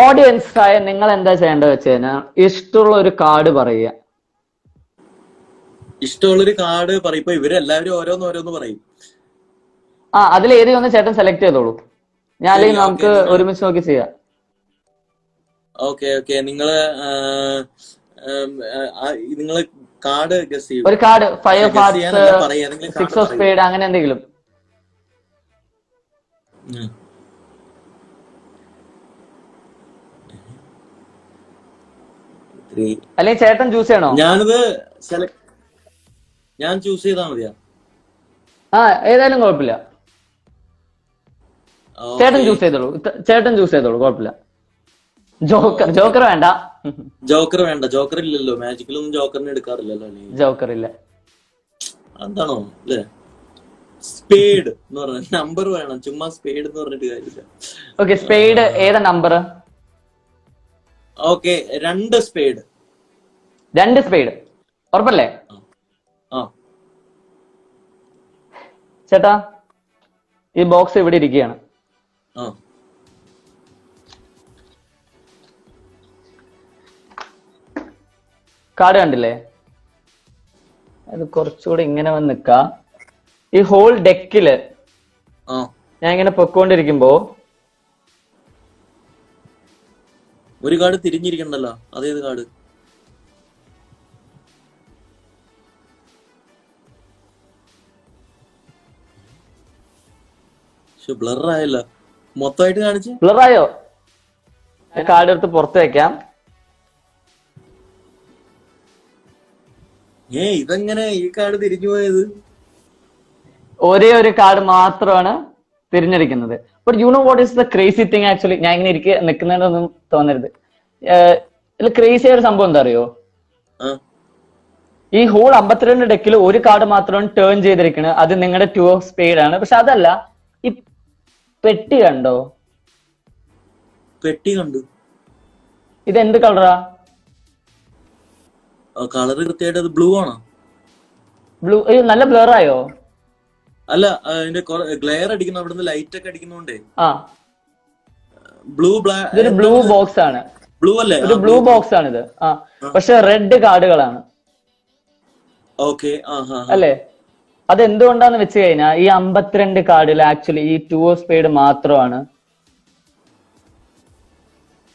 ഓഡിയൻസ് ആയ നിങ്ങൾ എന്താ ചെയ്യേണ്ടത് വെച്ച് കഴിഞ്ഞാൽ ഇഷ്ടമുള്ള ഒരു കാർഡ് പറയുക. ഇഷ്ടമുള്ളൊരു കാർഡ് പറയും. ഇപ്പൊ ഇവരെല്ലാവരും ഓരോന്ന് പറയും. അതിൽ ഏതെങ്കിലും ഒന്ന് ചേട്ടൻ സെലക്ട് ചെയ്തോളൂ. ഞാൻ അല്ലെങ്കിൽ നമുക്ക് ഒരുമിച്ച് നോക്കി ചെയ്യാം. ഓക്കെ, നിങ്ങള് നിങ്ങൾ കാർഡ് ഗസ് ചെയ്യൂ. ഒരു കാർഡ് 5 ഓഫ് ഗസ് ഹാർട്സ്, ചെയ്യാനല്ല പറയാ, ഏതെങ്കിലും 6 കാർഡ് ഓഫ് പറയൂ. സ്പേഡ്, അങ്ങനെ എന്തെങ്കിലും. ഉം. Three. അല്ലെങ്കിൽ ചേട്ടൻ ചൂസ് ചെയ്യണോ? ഞാനിത് ഞാൻ ചൂസ് ചെയ്താ മതിയാ? ആ ഏതായാലും കുഴപ്പമില്ല, ചേട്ടൻ ചൂസ് ചെയ്തോളൂ. ചേട്ടൻ ചൂസ് ചെയ്തോളൂ, കുഴപ്പമില്ല. ജോക്കർ വേണ്ട. ജോക്കർ വേണ്ട, ജോക്കർ ഇല്ലല്ലോ, മാജിക്കിലൊന്നും ജോക്കറിനെ എടുക്കാറില്ലല്ലോ. ജോക്കർ ഇല്ല. എന്താണോ അല്ലേ? സ്പേഡ് എന്ന് പറഞ്ഞ നമ്പർ വേണം, ചുമ്മാ സ്പേഡ് എന്ന് പറഞ്ഞിട്ട് കാര്യമില്ല. ഓക്കെ, സ്പേഡ് ഏതാ നമ്പർ? Okay, 2 spade. 2 സ്പേഡ് ഉറപ്പല്ലേ? ആ ചേട്ടാ ഈ ബോക്സ് ഇവിടെ ഇരിക്കുകയാണ്. ആ കാർഡ് കണ്ടില്ലേ? അത് കുറച്ചുകൂടെ ഇങ്ങനെ വന്ന് നിക്കാ. ഈ ഹോൾ ഡെക്കില് ആ ഞാൻ ഇങ്ങനെ പൊക്കോണ്ടിരിക്കുമ്പോ ഒരു കാർഡ് തിരിഞ്ഞിരിക്കണ്ടല്ലോ, അതേത് കാർഡ്? ബ്ലറായല്ലോ, മൊത്തമായിട്ട് കാണിച്ച്. ബ്ലറായോ? കാർഡ് എടുത്ത് പുറത്ത് വെക്കാം. ഇതെങ്ങനെ ഈ കാർഡ് തിരിഞ്ഞു പോയത്? ഒരേ ഒരു കാർഡ് മാത്രമാണ് തിരഞ്ഞെടുക്കുന്നത്. But you know what is the crazy thing actually? ഞാൻ ഇങ്ങനെ നിൽക്കുന്നതിനൊന്നും തോന്നരുത്. ഇതിൽ ക്രേസി ആയ ഒരു സംഭവം എന്താ അറിയോ? ഈ ഹോൾ 52 ഡെക്കിൽ ഒരു കാർഡ് മാത്രമാണ് ടേൺ ചെയ്തിരിക്കുന്നത്. അത് നിങ്ങളുടെ 2 ഓഫ് സ്പേഡ് ആണ്. പക്ഷെ അതല്ല, ഈ പെട്ടി കണ്ടോ? പെട്ടി കണ്ടു. ഇത് എന്ത് കളറാ? കളർ കൃത്യമായിട്ട് അത് ബ്ലൂ ആണോ? ബ്ലൂ. നല്ല ബ്ലറായോ? അല്ല, അതിന്റെ ഗ്ലെയർ അടിക്കുന്ന, അവിടുന്ന് ലൈറ്റ് ഒക്കെ അടിക്കുന്നോണ്ടേ. ആ, ബ്ലൂ ഇതൊരു ബ്ലൂ ബോക്സ് ആണ്. ബ്ലൂ അല്ലേ? ഒരു ബ്ലൂ ബോക്സ് ആണിത്. ആ, പക്ഷെ റെഡ് കാർഡുകളാണ്. ഓക്കെ, അല്ലേ? അതെന്തുകൊണ്ടാന്ന് വെച്ച് കഴിഞ്ഞാൽ ഈ 52 കാർഡിൽ ആക്ച്വലി ഈ 2 ഓഫ് സ്പേഡ് മാത്രമാണ്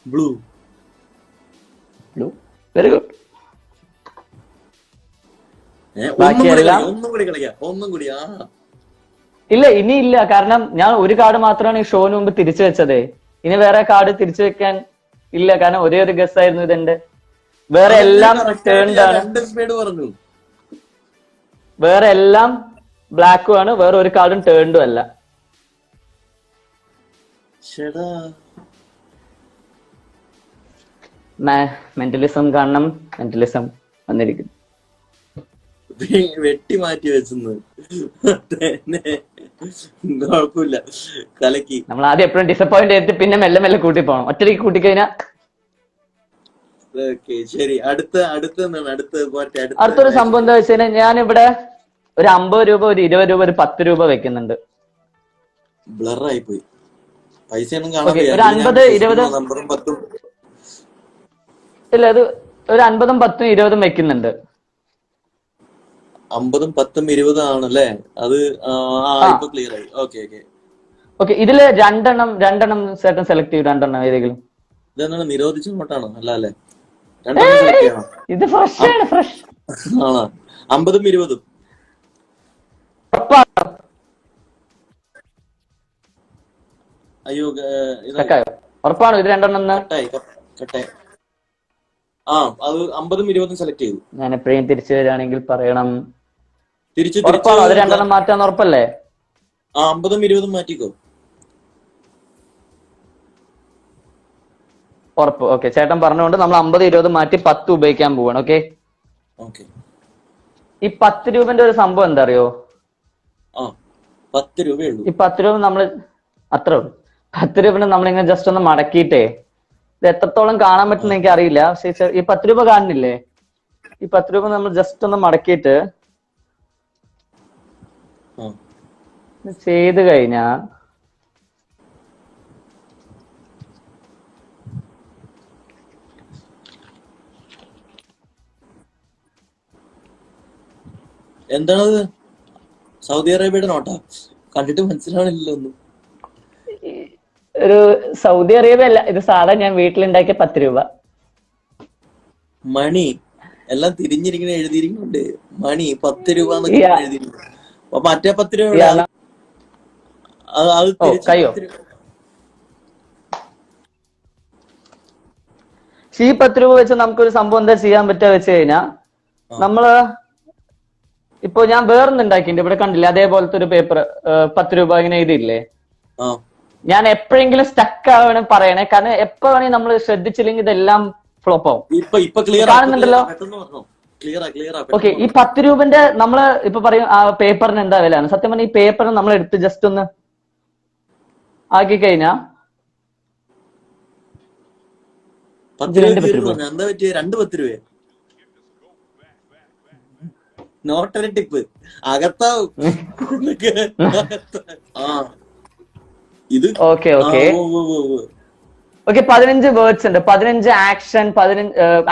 ബ്ലൂ. ബ്ലൂ. Very good. ഒന്നും കൂടി കളിക്കാം. ഇല്ല, ഇനി ഇല്ല. കാരണം ഞാൻ ഒരു കാർഡ് മാത്രമാണ് ഈ ഷോന് മുമ്പ് തിരിച്ചു വെച്ചതേ. ഇനി വേറെ കാർഡ് തിരിച്ചു വെക്കാൻ ഇല്ല. കാരണം ഒരേ ഒരു ഗസ് ആയിരുന്നു ഇതെന്റെ. വേറെ എല്ലാം ടേൺഡ് ആണ്. വേറെ എല്ലാം ബ്ലാക്കും ആണ്. വേറെ ഒരു കാർഡും ടേൺഡും അല്ല. മെന്റലിസം കാണണം. മെന്റലിസം വന്നിരിക്കുന്നു. വെട്ടി മാറ്റി വെച്ചെന്ന് കുഴപ്പമില്ല, കലക്കി. നമ്മൾ ആദ്യം എപ്പോഴും ഡിസപ്പോയിന്റ് ചെയ്തിട്ട് പിന്നെ മെല്ലെ മെല്ലെ കൂട്ടി പോകണം. ഒറ്റയ്ക്ക് കൂട്ടിക്കഴിഞ്ഞാ ശരി. അടുത്തൊരു സംഭവം എന്താ വെച്ച് കഴിഞ്ഞാൽ ഞാനിവിടെ ഒരു 50 രൂപ, ഒരു 20 രൂപ, ഒരു 10 രൂപ വെക്കുന്നുണ്ട്. ബ്ലറായി പോയി. പൈസ ഒരു 50, 20 ഇല്ല, അത് ഒരു 50, 10, 20 വെക്കുന്നുണ്ട്. 50, 10, 20 ആണല്ലേ? അത് ഇപ്പൊ ക്ലിയർ ആയി. ഓക്കെ. ഇതില് രണ്ടെണ്ണം ചേട്ടൻ സെലക്ട് ചെയ്യും. രണ്ടെണ്ണം ഏതെങ്കിലും. ഇതെന്താണ് നിരോധിച്ച നോട്ടാണോ? അല്ലേ? രണ്ടെണ്ണം സെലക്ട് ചെയ്യണം. ഇത് ഫ്രഷ് ആണ്. ഫ്രഷ് ആണോ? 50, 20. അയ്യോ, ഉറപ്പാണോ ഇത് രണ്ടെണ്ണം? കട്ടായി. അത് 50, 20 സെലക്ട് ചെയ്തു. ഞാൻ എപ്പോഴും തിരിച്ചു വരികയാണെങ്കിൽ പറയണം. തിരിച്ചു അത് രണ്ടെണ്ണം മാറ്റാന്ന് ഉറപ്പല്ലേ? 50, 20 മാറ്റിക്കോ. ഉറപ്പ്. ഓക്കെ, ചേട്ടൻ പറഞ്ഞുകൊണ്ട് നമ്മൾ 50, 20 മാറ്റി 10 ഉപയോഗിക്കാൻ പോവാണ്. ഓക്കെ. ഈ 10 രൂപന്റെ ഒരു സംഭവം എന്താ അറിയോ? 10 രൂപയുള്ളൂ. ഈ 10 രൂപ നമ്മള് അത്ര 10 രൂപ നമ്മളിങ്ങനെ ജസ്റ്റ് ഒന്ന് മടക്കിയിട്ടേ, ഇത് എത്രത്തോളം കാണാൻ പറ്റുന്ന എനിക്ക് അറിയില്ല. പക്ഷെ ഈ 10 രൂപ കാണുന്നില്ലേ? ഈ 10 രൂപ നമ്മൾ ജസ്റ്റ് ഒന്ന് മടക്കിയിട്ട് ചെയ്ത് കഴിഞ്ഞാ എന്താണത്? സൗദി അറേബ്യയുടെ നോട്ടാ? കണ്ടിട്ട് മനസ്സിലാവണില്ലല്ലോ ഒന്നും. ഒരു സൗദി അറേബ്യ അല്ല, ഇത് സാധാ ഞാൻ വീട്ടിലുണ്ടാക്കിയ 10 രൂപ. മണി എല്ലാം തിരിഞ്ഞിരിക്കണ എഴുതിയിരിക്കുന്നുണ്ട്. മണി 10 രൂപ എന്നൊക്കെ എഴുതിയിരിക്കുന്നു. അപ്പൊ മറ്റേ 10 രൂപ അത് തിരിച്ച് കയ്യോ 10 രൂപ. ഈ 10 രൂപ വെച്ച് നമുക്കൊരു സംഭവം എന്താ ചെയ്യാൻ പറ്റുക വെച്ച് കഴിഞ്ഞാൽ, നമ്മള് ഇപ്പൊ ഞാൻ വേറൊന്നും ഉണ്ടാക്കിയിട്ടുണ്ട് ഇവിടെ കണ്ടില്ല, അതേപോലത്തെ ഒരു പേപ്പർ 10 രൂപ ഇങ്ങനെ എഴുതിയില്ലേ. ഞാൻ എപ്പോഴെങ്കിലും സ്റ്റക്ക് ആവണം പറയണേ, കാരണം എപ്പോ വേണമെങ്കിൽ നമ്മൾ ശ്രദ്ധിച്ചില്ലെങ്കിൽ ഇതെല്ലാം ഫ്ലോപ്പ് ആവും. കാണുന്നുണ്ടല്ലോ. ഓക്കെ, ഈ 10 രൂപന്റെ നമ്മള് ഇപ്പൊ പറയും ആ പേപ്പറിന് എന്താ വിലയാണ്. സത്യം പറഞ്ഞാൽ ഈ പേപ്പറിന് നമ്മൾ എടുത്ത് ജസ്റ്റ് ഒന്ന് ആക്കി കഴിഞ്ഞാ 10 രൂപ എന്താ പറ്റിയ 2 10 രൂപ നോട്ടൊരു ടിപ്പ് അകത്താവും. ഇത് ഓക്കെ ഓക്കെ ഓക്കെ 15 വേർഡ്സ് ഉണ്ട്, 15 ആക്ഷൻ, 15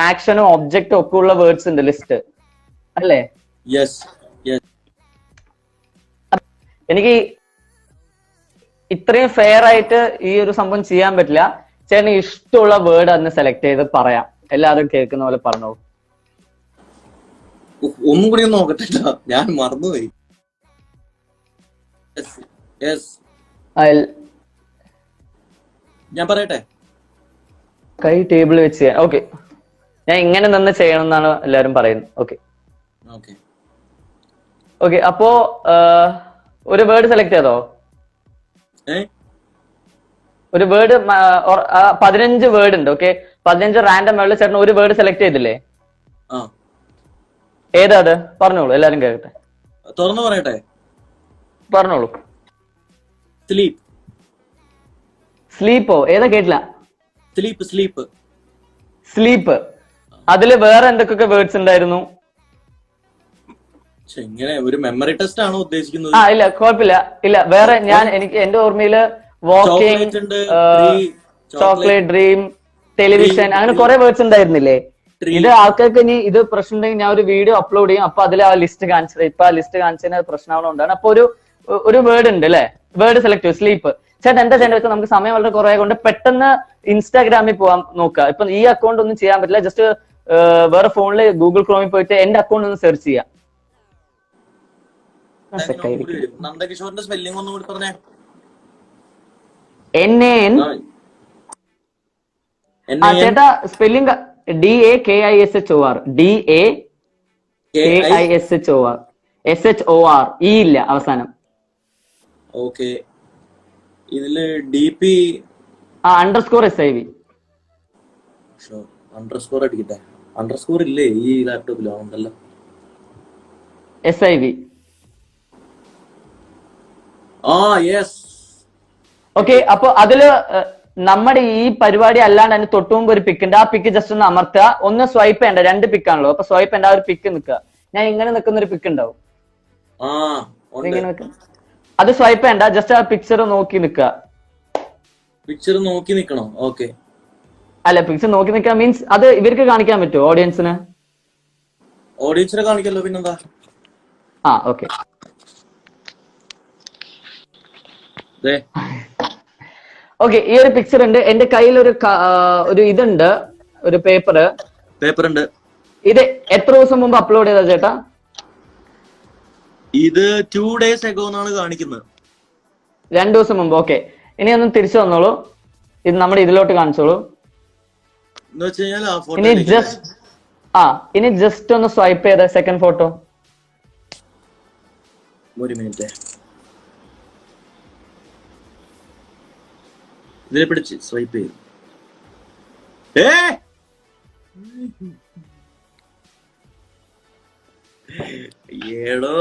ആക്ഷനും ഒബ്ജക്റ്റും ഒക്കെ ഉള്ള വേർഡ്സ് ഉണ്ട് ലിസ്റ്റ് അല്ലേ? യെസ്. എനിക്ക് ഇത്രയും ഫെയർ ആയിട്ട് ഈ ഒരു സംഭവം ചെയ്യാൻ പറ്റില്ല. ചേട്ടന് ഇഷ്ടമുള്ള വേർഡ് അന്ന് സെലക്ട് ചെയ്ത് പറയാം, എല്ലാവരും കേൾക്കുന്ന പോലെ പറഞ്ഞോളൂ. ഒന്നും കൂടി നോക്കട്ടെ, ഞാൻ മറന്നുപോയി. ഞാൻ പറയട്ടെ, കൈ ടേബിൾ വെച്ച് ചെയ്യാൻ. ഓക്കെ, ഞാൻ ഇങ്ങനെ നിന്ന് ചെയ്യണം എന്നാണ് എല്ലാരും പറയുന്നത്. ഓക്കെ ഓക്കെ, അപ്പോ ഒരു വേർഡ് സെലക്ട് ചെയ്തോ? ഒരു വേർഡ് 15 വേർഡ് ഉണ്ട്. Okay, 15 random word. ചേട്ടൻ ഒരു വേർഡ് സെലക്ട് ചെയ്തില്ലേ? ഏതാ അത്? പറഞ്ഞോളൂ, എല്ലാരും കേൾക്കട്ടെ. തുറന്നു പറയട്ടെ? പറഞ്ഞോളൂ. സ്ലീപ്പ്. സ്ലീപ്പോ? ഏതാ കേട്ടില്ല. സ്ലീപ്പ്. സ്ലീപ്പ്. അതില് വേറെ എന്തൊക്കെ വേർഡ്സ് ഉണ്ടായിരുന്നു? ഇങ്ങനെ ഒരു മെമ്മറി ടെസ്റ്റ് ആണോ ഉദ്ദേശിക്കുന്നത്? ഇല്ല കുഴപ്പമില്ല, ഇല്ല വേറെ. എനിക്ക് എന്റെ ഓർമ്മയില് വാക്കിംഗ്, ചോക്ലേറ്റ്, ഡ്രീം, ടെലിവിഷൻ, അങ്ങനെ കുറെ വേർഡ്സ് ഉണ്ടായിരുന്നില്ലേ? ഇത് ആൾക്കാർക്ക് ഇനി ഇത് പ്രശ്നം ഉണ്ടെങ്കിൽ ഞാൻ ഒരു വീഡിയോ അപ്ലോഡ് ചെയ്യും, അപ്പൊ അതിൽ ആ ലിസ്റ്റ് കാണിച്ചത്. ഇപ്പൊ ആ ലിസ്റ്റ് കാണിച്ചതിന് പ്രശ്നമാണോണ്ടാണ്. അപ്പൊ ഒരു വേർഡ് ഉണ്ട് അല്ലെ? വേർഡ് സെലക്ട് ചെയ്യും, സ്ലീപ്പ്. ചേട്ടൻ എന്താ ചെയ്യേണ്ടത് വെച്ചാൽ, നമുക്ക് സമയം വളരെ കുറേ കൊണ്ട് പെട്ടെന്ന് ഇൻസ്റ്റാഗ്രാമിൽ പോകാൻ നോക്കുക. ഇപ്പൊ ഈ അക്കൗണ്ട് ഒന്നും ചെയ്യാൻ പറ്റില്ല, ജസ്റ്റ് വേറെ ഫോണില് ഗൂഗിൾ ക്രോമിൽ പോയിട്ട് എന്റെ അക്കൗണ്ട് ഒന്ന് സെർച്ച് ചെയ്യാം. നന്ദകിഷോറിന്റെ സ്പെല്ലിംഗ് ഒന്നും കൂടി പറഞ്ഞേ. ചേട്ടാ spelling DAKISHOR, DAKISHOR, SHOR, E ഇല്ല അവസാനം. ഓക്കെ, ഇതില് DP _SIV. അണ്ടർസ്കോർ അടിക്കട്ടെ. അണ്ടർസ്കോർ ഇല്ലേ ഈ ലാപ്ടോപ്പിലോ? ഉണ്ടല്ലോ, SIV. ഓക്കെ, അപ്പൊ അതില് നമ്മുടെ ഈ പരിപാടി അല്ലാണ്ട് അതിന് തൊട്ടു മുമ്പ് ഒരു പിക്ക് ഉണ്ട്. ആ പിക്ക് ജസ്റ്റ് ഒന്ന് അമർത്തുക. ഒന്ന് സ്വൈപ്പ് ചെയ്യണ്ട, 2 പിക്കാണല്ലോ. അപ്പൊ സ്വൈപ്പ് ചെയ്യേണ്ട, ആ ഒരു പിക്ക് നിൽക്കുക. ഞാൻ ഇങ്ങനെ നിൽക്കുന്ന ഒരു പിക്ക് ഉണ്ടാവും, അത് സ്വൈപ്പ് ചെയ്യണ്ട, ജസ്റ്റ് ആ പിക്ചർ നോക്കി നിൽക്കുക. പിക്ചർ നോക്കി നിൽക്കണോ? ഓക്കെ, അല്ല പിക്ചർ നോക്കി നിൽക്കുക മീൻസ് അത് ഇവർക്ക് കാണിക്കാൻ പറ്റുമോ? ഓഡിയൻസിന് കാണിക്കല്ലോ, പിന്നെന്താ. ഓക്കെ. ഓക്കെ, ഈ ഒരു പിക്ചർ ഉണ്ട്. എന്റെ കയ്യിൽ ഒരു ഇതുണ്ട്, ഒരു പേപ്പർ ഉണ്ട്. ഇത് എത്ര ദിവസം മുമ്പ് അപ്ലോഡ് ചെയ്താ ചേട്ടാ? ഇത് 2 days ago എന്നാണ് കാണിക്കുന്നത്. 2 ദിവസം മുമ്പ്. ഓക്കെ, ഇനി ഒന്ന് തിരിച്ചു വന്നോളൂ. ഇത് നമ്മുടെ ഇതിലോട്ട് കാണിച്ചോളൂ. ഇനി ജസ്റ്റ് ഒന്ന് സ്വൈപ്പ് ചെയ്ത സെക്കൻഡ് ഫോട്ടോ. ഒരു മിനിറ്റ്, ഇതിനെ പിടിച്ച് സ്വൈപ്പ് ചെയ്തു. ഏടോ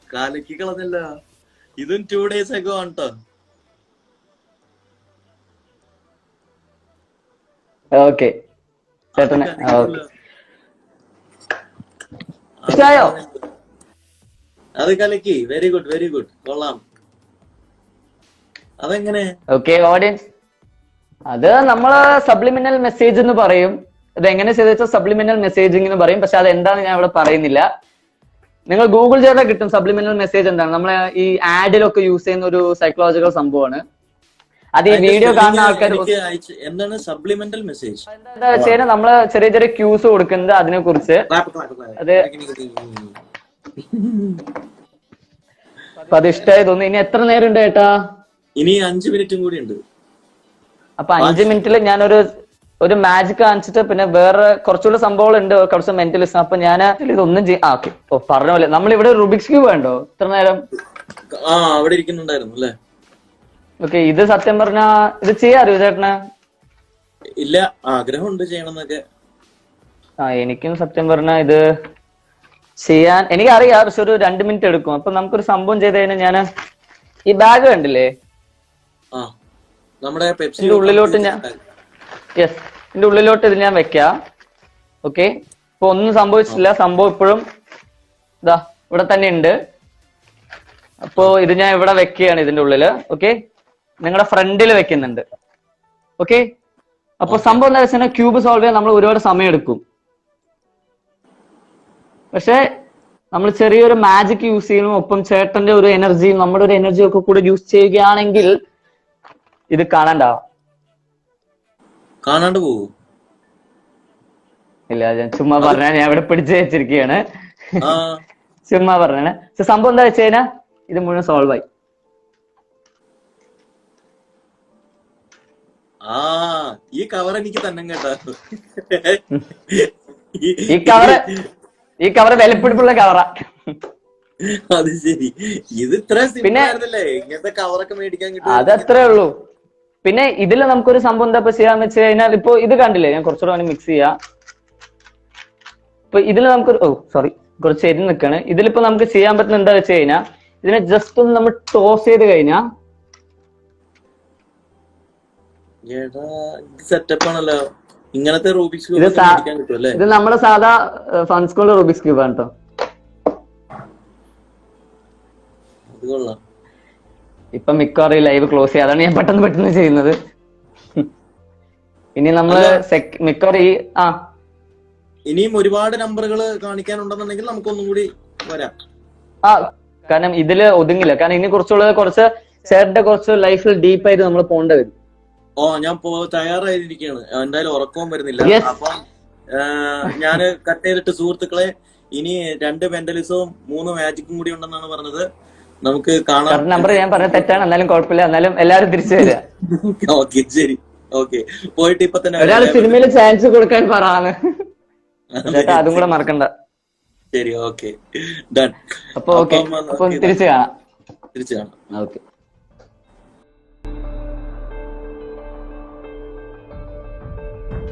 കാലക്കി കളഞ്ഞല്ല. ഇതും 2 days ago ആണ് ട്ടോ. ഓക്കെ ചേട്ടന് ഇഷ്ടായോ? അത് കലക്കി. വെരി ഗുഡ്, കൊള്ളാം. അതെങ്ങനെ? ഓക്കെ ഓഡിയൻസ്, അത് നമ്മള് സബ്ലിമിനൽ മെസ്സേജ് എന്ന് പറയും. ഇത് എങ്ങനെ ചെയ്ത് വെച്ചാൽ സബ്ലിമിനൽ മെസ്സേജിംഗ് എന്ന് പറയും. പക്ഷെ അത് എന്താണ് ഞാൻ ഇവിടെ പറയുന്നില്ല. നിങ്ങൾ ഗൂഗിൾ ചെയ്താൽ കിട്ടും സബ്ലിമിനൽ മെസ്സേജ് എന്താണ്. നമ്മളെ ഈ ആഡിലൊക്കെ യൂസ് ചെയ്യുന്ന ഒരു സൈക്കോളജിക്കൽ സംഭവമാണ്. അത് ഈ അതിന്റെ വീഡിയോ കാണുന്ന സ്പെല്ലിംഗ് ആൾക്കാർ എനിക്ക് അയച്ച് എന്താണ് സപ്ലിമെന്റൽ മെസ്സേജ്. എന്താ വെച്ച് കഴിഞ്ഞാൽ നമ്മള് ചെറിയ ചെറിയ ക്യൂസ് കൊടുക്കുന്നത് അതിനെ കുറിച്ച്. അത് അപ്പൊ അത് ഇഷ്ടമായി തോന്നുന്നു. ഇനി എത്ര നേരം ഉണ്ട് ചേട്ടാ? ഇനി 5 മിനിറ്റും കൂടി ഉണ്ട്. അപ്പൊ 5 മിനിറ്റിൽ ഞാനൊരു ഒരു മാജിക് കാണിച്ചിട്ട് പിന്നെ വേറെ കുറച്ചുകൂടെ സംഭവങ്ങൾ ഉണ്ട്, കുറച്ച് മെന്റലിസം. അപ്പൊ ഞാൻ ഇതൊന്നും ഓക്കെ. ഓ പറഞ്ഞ പോലെ നമ്മൾ ഇവിടെ റുബിക്സ് ക്യൂബ് വേണ്ടോ ഇത്ര നേരം? അവിടെ ഇരിക്കുന്നുണ്ടായിരുന്നു അല്ലേ? ഓക്കെ, ഇത് സത്യം പറഞ്ഞാ ഇത് ചെയ്യാറിയോ ചേട്ടന്? ഇല്ല, ആഗ്രഹമുണ്ട് ചെയ്യണമെന്നൊക്കെ. എനിക്കും സത്യം പറഞ്ഞാ ഇത് ചെയ്യാൻ എനിക്കറിയാം, പക്ഷെ ഒരു 2 മിനിറ്റ് എടുക്കും. അപ്പൊ നമുക്കൊരു സംഭവം ചെയ്ത് കഴിഞ്ഞാൽ ഞാൻ ഈ ബാഗ് കണ്ടില്ലേ, നമ്മുടെ ഇതിന്റെ ഉള്ളിലോട്ട് ഞാൻ ഇതിന്റെ ഉള്ളിലോട്ട് ഇത് ഞാൻ വെക്കാം. ഓക്കെ, ഇപ്പൊ ഒന്നും സംഭവിച്ചില്ല, സംഭവം ഇപ്പോഴും ഇതാ ഇവിടെ തന്നെ ഉണ്ട്. അപ്പോ ഇത് ഞാൻ ഇവിടെ വെക്കുകയാണ് ഇതിന്റെ ഉള്ളില്. ഓക്കെ, നിങ്ങളുടെ ഫ്രണ്ടിൽ വെക്കുന്നുണ്ട്. ഓക്കെ, അപ്പൊ സംഭവം എന്താ വെച്ചാൽ ക്യൂബ് സോൾവ് ചെയ്യാൻ നമ്മൾ ഒരുപാട് സമയം എടുക്കും. പക്ഷെ നമ്മൾ ചെറിയൊരു മാജിക് യൂസ് ചെയ്യുന്നു, ഒപ്പം ചേട്ടന്റെ ഒരു എനർജിയും നമ്മുടെ ഒരു എനർജിയും ഒക്കെ കൂടെ യൂസ് ചെയ്യുകയാണെങ്കിൽ ഇത് കാണാണ്ട് പോകും. ഇല്ല, ഞാൻ ചുമ്മാ പറഞ്ഞ, ഞാൻ ഇവിടെ പിടിച്ചു വെച്ചിരിക്കുകയാണ്. ചുമ്മാ പറഞ്ഞാണ്. സംഭവം എന്താ വെച്ച് കഴിഞ്ഞാൽ ഇത് മുഴുവൻ സോൾവ് ആയി. ഈ കവർ എനിക്ക് തന്നെ കേട്ടോ. ഈ കവർ വിലപ്പിടിപ്പുള്ള കവറാ. അത് ശരി, ഇത് ഇത്ര സിമ്പിൾ ആയിരുന്നല്ലേ? ഇങ്ങനത്തെ കവറൊക്കെ മേടിക്കാൻ കിട്ടും. അതത്രേ ഉള്ളൂ. പിന്നെ ഇതിൽ നമുക്കൊരു സംഭവം എന്താ ചെയ്യാന്ന് വെച്ച് കഴിഞ്ഞാൽ, ഇപ്പൊ ഇത് കണ്ടില്ലേ, ഞാൻ കുറച്ചുകൂടെ മിക്സ് ചെയ്യാം. ഇപ്പൊ ഇതിൽ നമുക്കൊരു കുറച്ച് എരി നിൽക്കാണ്. ഇതിലിപ്പോ നമുക്ക് ചെയ്യാൻ പറ്റുന്ന എന്താ വെച്ച് കഴിഞ്ഞാൽ, ഇതിനെ ജസ്റ്റ് ഒന്ന് നമ്മൾ ടോസ് ചെയ്ത് കഴിഞ്ഞാൽ സെറ്റപ്പ് ആണല്ലോ. ഇങ്ങനത്തെ റൂബിക്സ് ക്യൂബ് കിട്ടും അല്ലേ? ഇത് നമ്മുടെ സാധാ ഫൺ സ്കൂൾ റൂബിക്സ് ക്യൂബ് ആണ് കേട്ടോ. അത് കൊള്ളാം. ഇപ്പൊ മിക്കവാറും ലൈവ് ക്ലോസ് ചെയ്യാം, അതാണ് ഞാൻ പെട്ടെന്ന് ചെയ്യുന്നത്. ഇനി നമ്മള് മിക്കവാറും ഇനിയും ഒരുപാട് നമ്പറുകൾ കാണിക്കാനുണ്ടെന്നുണ്ടെങ്കിൽ നമുക്കൊന്നും കൂടി വരാം. കാരണം ഇതില് ഒതുങ്ങില്ല. കാരണം ഇനി കുറച്ച് ചേട്ടന്റെ കുറച്ച് ലൈഫിൽ ഡീപ്പായിട്ട് നമ്മൾ പോകേണ്ടി വരും. ഞാൻ തയ്യാറായിരിക്കുകയാണ്. എന്തായാലും ഉറക്കവും വരുന്നില്ല. അപ്പം ഞാന് കട്ട് ചെയ്തിട്ട് സുഹൃത്തുക്കളെ, ഇനി 2 മെന്റലിസവും 3 മാജിക്കും കൂടി ഉണ്ടെന്നാണ് പറഞ്ഞത്. നമുക്ക് കാണാം. നമ്പർ ഞാൻ പറഞ്ഞ തെറ്റാണ്, എന്നാലും കുഴപ്പമില്ല. എന്നാലും എല്ലാരും തിരിച്ചു വരിക. ഓക്കെ, ശരി. ഓക്കെ, പോയിട്ട് ഇപ്പൊ തന്നെ ഒരാൾ സിനിമയിൽ ചാൻസ് കൊടുക്കാൻ പറയാന്ന്. അതും കൂടെ മറക്കണ്ട. ശരി, ഓക്കെ, ഡൺ. അപ്പൊ തിരിച്ചു കാണാം. ഓക്കെ.